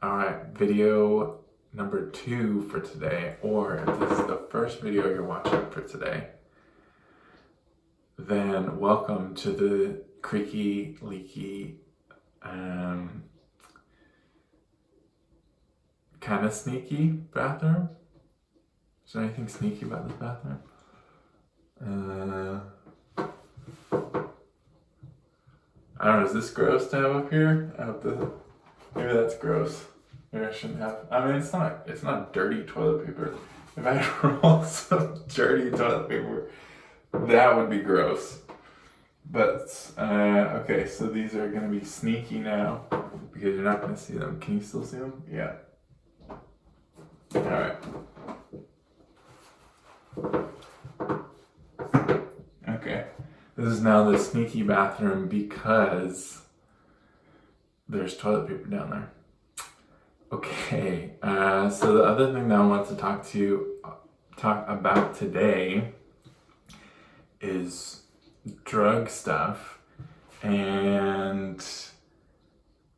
Alright, video number 2 for today, or if this is the first video you're watching for today, then welcome to the creaky, leaky, kind of sneaky bathroom. Is there anything sneaky about this bathroom? I don't know, is this gross to have up here? Maybe that's gross. Maybe I shouldn't have. I mean, it's not dirty toilet paper. If I had rolls of dirty toilet paper, that would be gross. But, okay, so these are gonna be sneaky now because you're not gonna see them. Can you still see them? Yeah. Alright. Okay. This is now the sneaky bathroom because there's toilet paper down there. Okay, so the other thing that I want to talk about today is drug stuff, and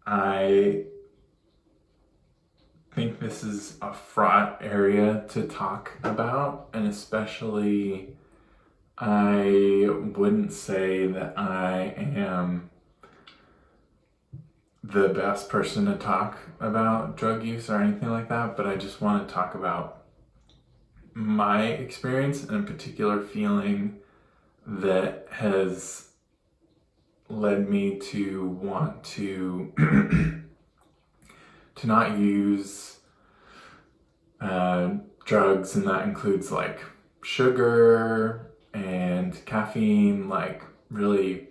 I think this is a fraught area to talk about, and especially I wouldn't say that I am the best person to talk about drug use or anything like that, but I just want to talk about my experience and a particular feeling that has led me to want to to not use drugs, and that includes like sugar and caffeine, like really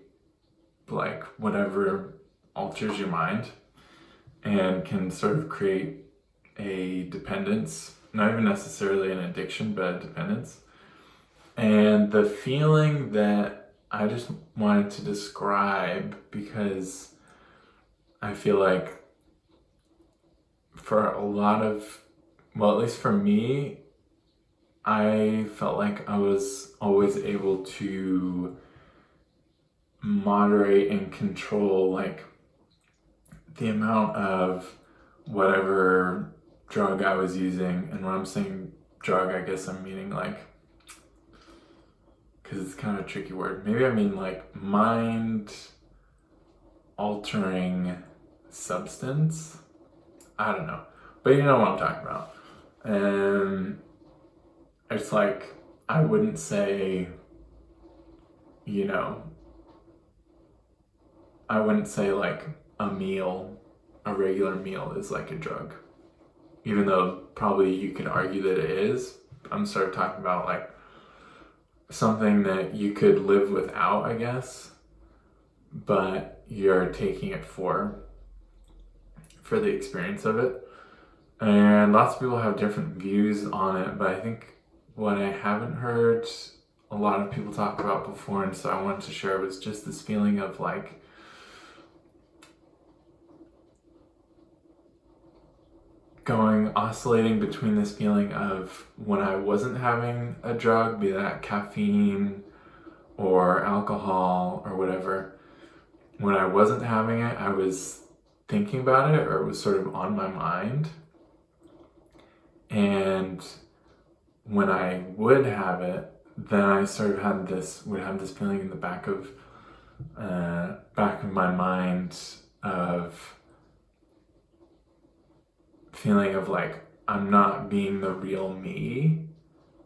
like whatever alters your mind and can sort of create a dependence, not even necessarily an addiction, but a dependence. And the feeling that I just wanted to describe, because I feel like for a lot of, well, at least for me, I felt like I was always able to moderate and control like the amount of whatever drug I was using. And when I'm saying drug, I guess I'm meaning like, because it's kind of a tricky word, maybe I mean like mind altering substance. I don't know, but you know what I'm talking about. And it's like, I wouldn't say, I wouldn't say like a regular meal is like a drug, even though probably you could argue that it is. I'm sort of talking about like something that you could live without, I guess, but you're taking it for the experience of it. And lots of people have different views on it, but I think what I haven't heard a lot of people talk about before, and so I wanted to share, was just this feeling of like oscillating between this feeling of when I wasn't having a drug, be that caffeine or alcohol or whatever, when I wasn't having it, I was thinking about it, or it was sort of on my mind. And when I would have it, then I sort of would have this feeling in the back of my mind of feeling of like I'm not being the real me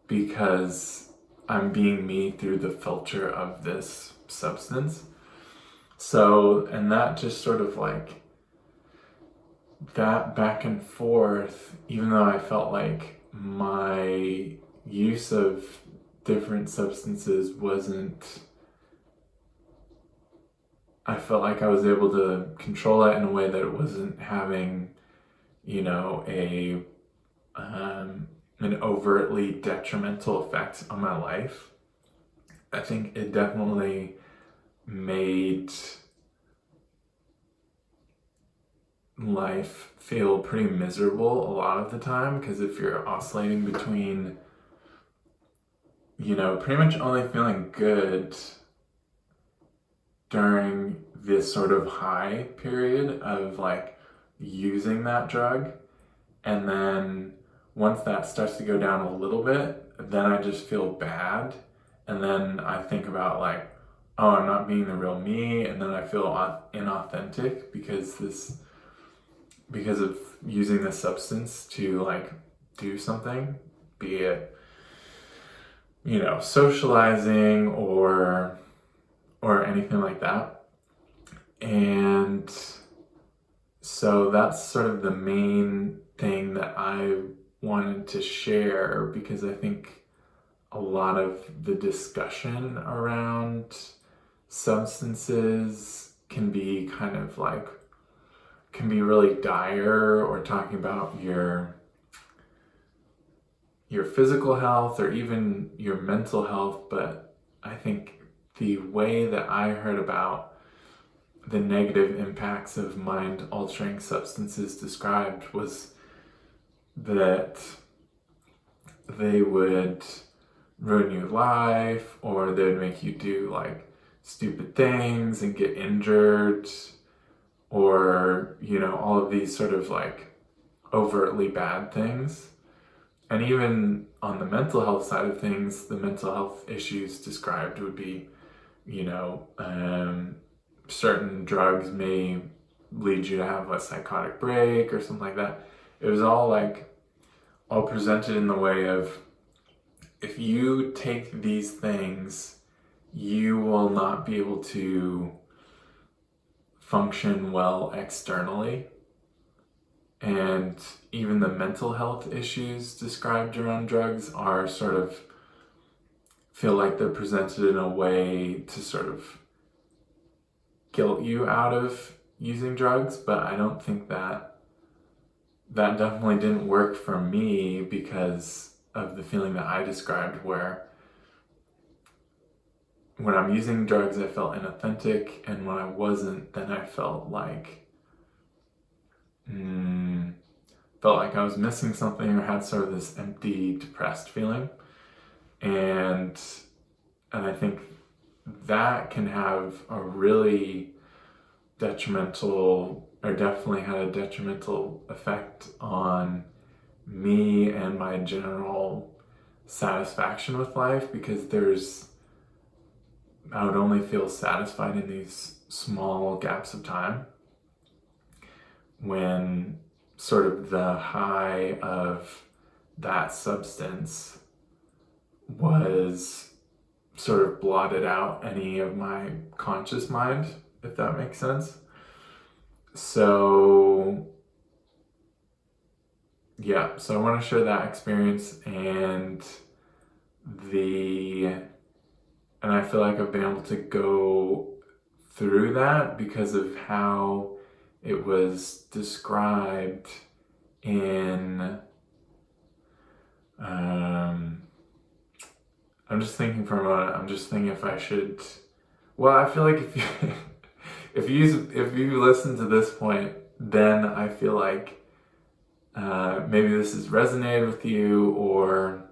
because I'm being me through the filter of this substance. So, and that just sort of like that back and forth, even though I felt like my use of different substances I felt like I was able to control it in a way that it wasn't having, an overtly detrimental effect on my life. I think it definitely made life feel pretty miserable a lot of the time, because if you're oscillating between, pretty much only feeling good during this sort of high period of like using that drug. And then once that starts to go down a little bit, then I just feel bad. And then I think about like, oh, I'm not being the real me. And then I feel inauthentic because of using this substance to like do something, be it, socializing or anything like that. And so that's sort of the main thing that I wanted to share, because I think a lot of the discussion around substances can be really dire, or talking about your physical health or even your mental health. But I think the way that I heard about the negative impacts of mind-altering substances described was that they would ruin your life, or they would make you do like stupid things and get injured, or all of these sort of like overtly bad things. And even on the mental health side of things, the mental health issues described would be, certain drugs may lead you to have a psychotic break or something like that. It was all presented in the way of, if you take these things, you will not be able to function well externally. And even the mental health issues described around drugs are feel like they're presented in a way to sort of guilt you out of using drugs. But I don't think that definitely didn't work for me, because of the feeling that I described, where when I'm using drugs I felt inauthentic, and when I wasn't, then I felt like I was missing something, or had sort of this empty, depressed feeling. And I think that can have a really detrimental, or definitely had a detrimental effect on me and my general satisfaction with life, because I would only feel satisfied in these small gaps of time, when sort of the high of that substance was sort of blotted out any of my conscious mind, if that makes sense. So yeah, so I want to share that experience, and I feel like I've been able to go through that because of how it was described in I'm just thinking for a moment. I'm just thinking if I should. Well, I feel like if you listen to this point, then I feel like maybe this has resonated with you, or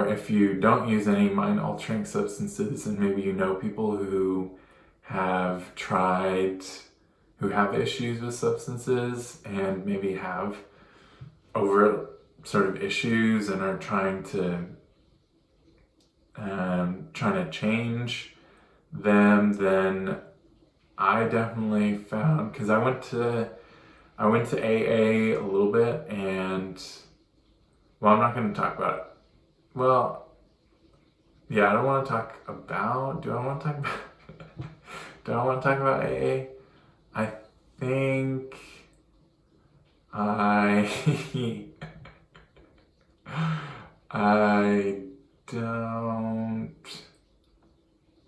if you don't use any mind-altering substances, and maybe you know people who have tried, who have issues with substances, and maybe have overt sort of issues and are trying to change them, then I definitely found, because I went to AA a little bit, and well, I'm not going to talk about it. Well, yeah, I don't want to talk about. Do I want to talk about? Do I want to talk about AA? I think I don't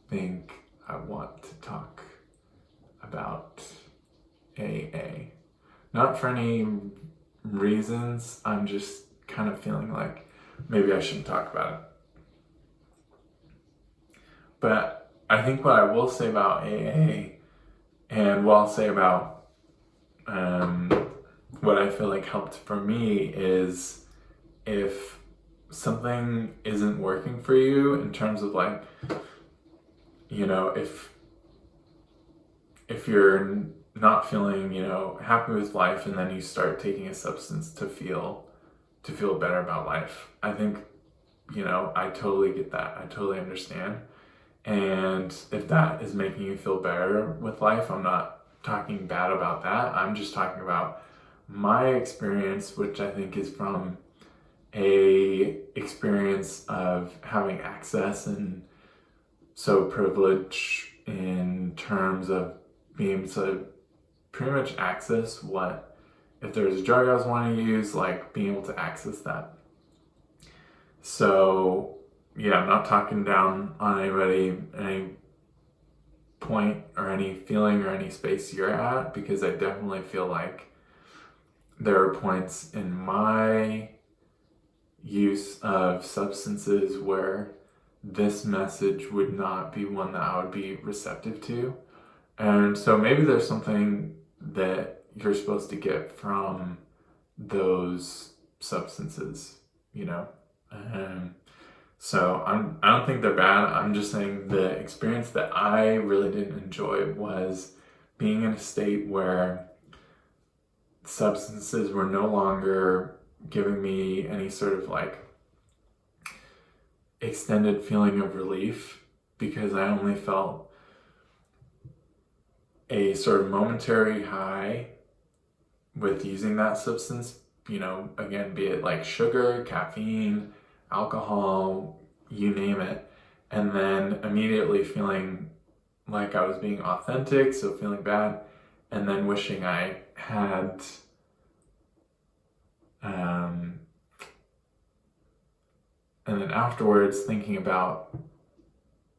think I want to talk about AA. Not for any reasons. I'm just kind of feeling like maybe I shouldn't talk about it. But I think what I will say about AA, and what I'll say about what I feel like helped for me, is if something isn't working for you in terms of like, if you're not feeling, happy with life, and then you start taking a substance to feel better about life. I think, I totally get that. I totally understand. And if that is making you feel better with life, I'm not talking bad about that. I'm just talking about my experience, which I think is from a experience of having access, and so privilege in terms of being able to pretty much access what, if there's a drug I was wanting to use, like being able to access that. So yeah, I'm not talking down on anybody, any point or any feeling or any space you're at, because I definitely feel like there are points in my use of substances where this message would not be one that I would be receptive to. And so maybe there's something that you're supposed to get from those substances, so I don't think they're bad. I'm just saying the experience that I really didn't enjoy was being in a state where substances were no longer giving me any sort of like extended feeling of relief, because I only felt a sort of momentary high with using that substance, again, be it like sugar, caffeine, alcohol, you name it, and then immediately feeling like I was being authentic, so feeling bad, and then wishing I had and then afterwards thinking about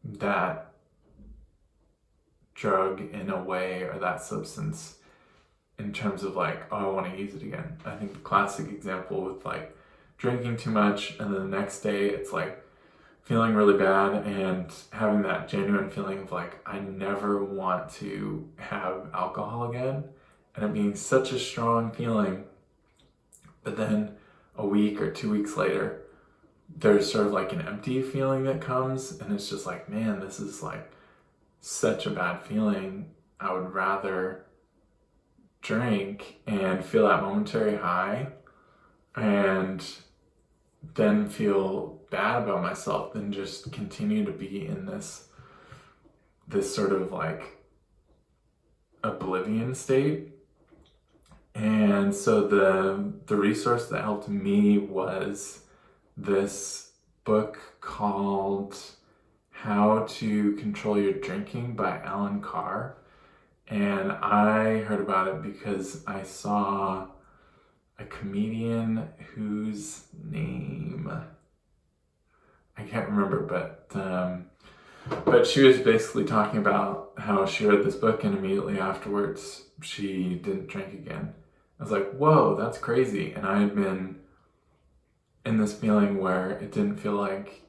that drug in a way, or that substance, in terms of like, oh, I want to use it again. I think the classic example with like drinking too much, and then the next day it's like feeling really bad and having that genuine feeling of like, I never want to have alcohol again, and it being such a strong feeling. But then a week or 2 weeks later, there's sort of like an empty feeling that comes, and it's just like, man, this is like such a bad feeling. I would rather drink and feel that momentary high and then feel bad about myself than just continue to be in this sort of like oblivion state. And so the resource that helped me was this book called How to Control Your Drinking by Alan Carr. And I heard about it because I saw a comedian whose name I can't remember, but she was basically talking about how she read this book and immediately afterwards she didn't drink again. I was like, whoa, that's crazy. And I had been in this feeling where it didn't feel like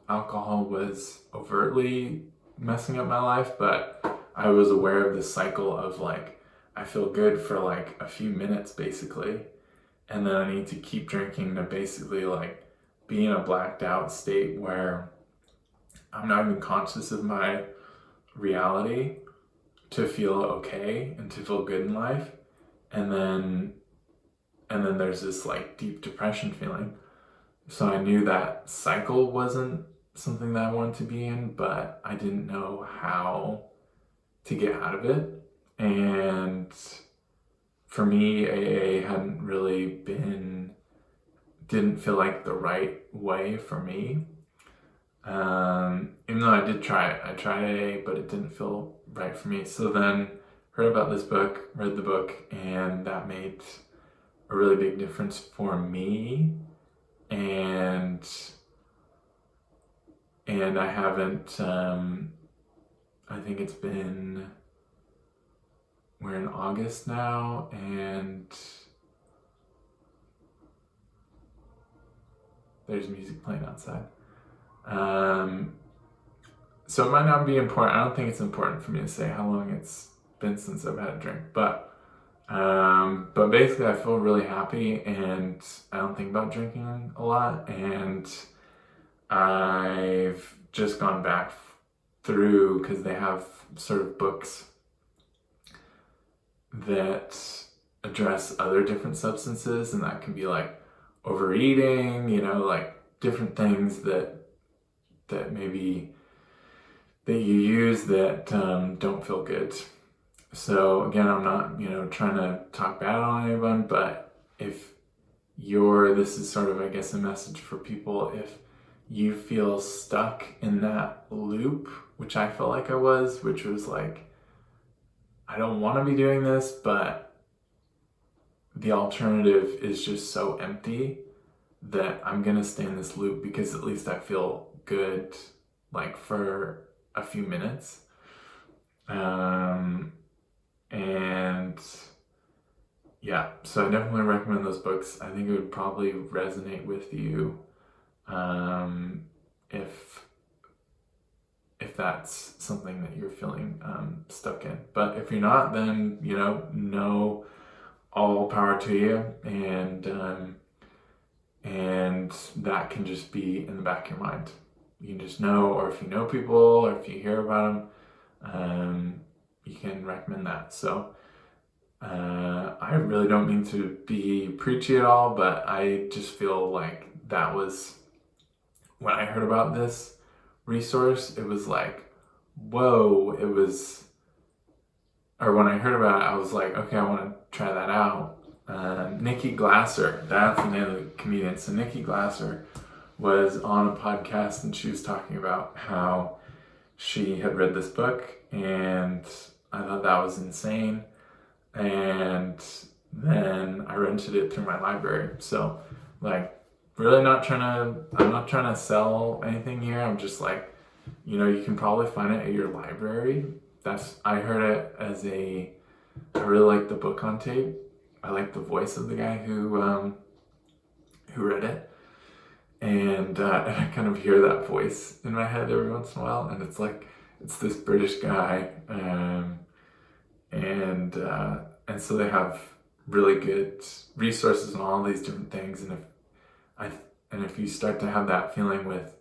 alcohol was overtly messing up my life, but I was aware of this cycle of like, I feel good for like a few minutes basically, and then I need to keep drinking to basically like be in a blacked out state where I'm not even conscious of my reality, to feel okay and to feel good in life. And then there's this like deep depression feeling. So I knew that cycle wasn't something that I wanted to be in, but I didn't know how to get out of it. And for me, AA didn't feel like the right way for me. Even though I did try it. I tried AA, but it didn't feel right for me. So then heard about this book, read the book, and that made a really big difference for me. And I haven't, I think it's been, we're in August now, and there's music playing outside. So it might not be important. I don't think it's important for me to say how long it's been since I've had a drink, but basically I feel really happy, and I don't think about drinking a lot, and I've just gone back through, because they have sort of books that address other different substances, and that can be like overeating, like different things that maybe that you use that don't feel good. So again, I'm not trying to talk bad on anyone, but if this is sort of, I guess, a message for people. If you feel stuck in that loop, which I felt like I was, which was like, I don't want to be doing this, but the alternative is just so empty that I'm going to stay in this loop because at least I feel good, like for a few minutes. And yeah, so I definitely recommend those books. I think it would probably resonate with you if that's something that you're feeling stuck in. But if you're not, then no, all power to you, and that can just be in the back of your mind. You can just know, or if you know people, or if you hear about them, you can recommend that. So I really don't mean to be preachy at all, but I just feel like that was, when I heard about this resource, it was like, whoa, or when I heard about it, I was like, okay, I want to try that out. Nikki Glasser, that's the name of the comedian. So Nikki Glasser was on a podcast, and she was talking about how she had read this book, and I thought that was insane. And then I rented it through my library. So like, really I'm not trying to sell anything here. I'm just like, you can probably find it at your library. I heard it as I really like the book on tape. I like the voice of the guy who read it. And I kind of hear that voice in my head every once in a while. And it's like, it's this British guy. And so they have really good resources on all these different things. And if you start to have that feeling with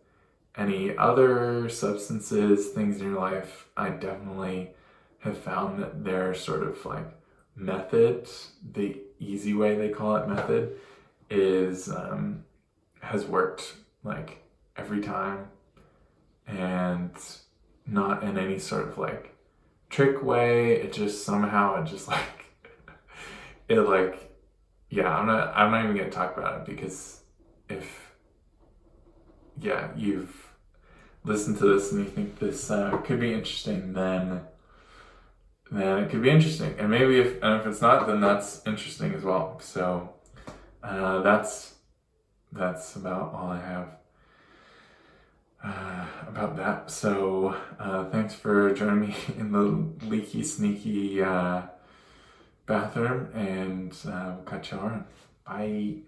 any other substances, things in your life, I definitely have found that their sort of like method, the easy way they call it method, is has worked like every time, and not in any sort of like trick way. It just like it like, yeah, I'm not even gonna talk about it, because if you've listened to this and you think this could be interesting, then it could be interesting. And maybe if it's not, then that's interesting as well. So that's about all I have about that. So thanks for joining me in the leaky, sneaky bathroom, and we'll catch you on. Bye.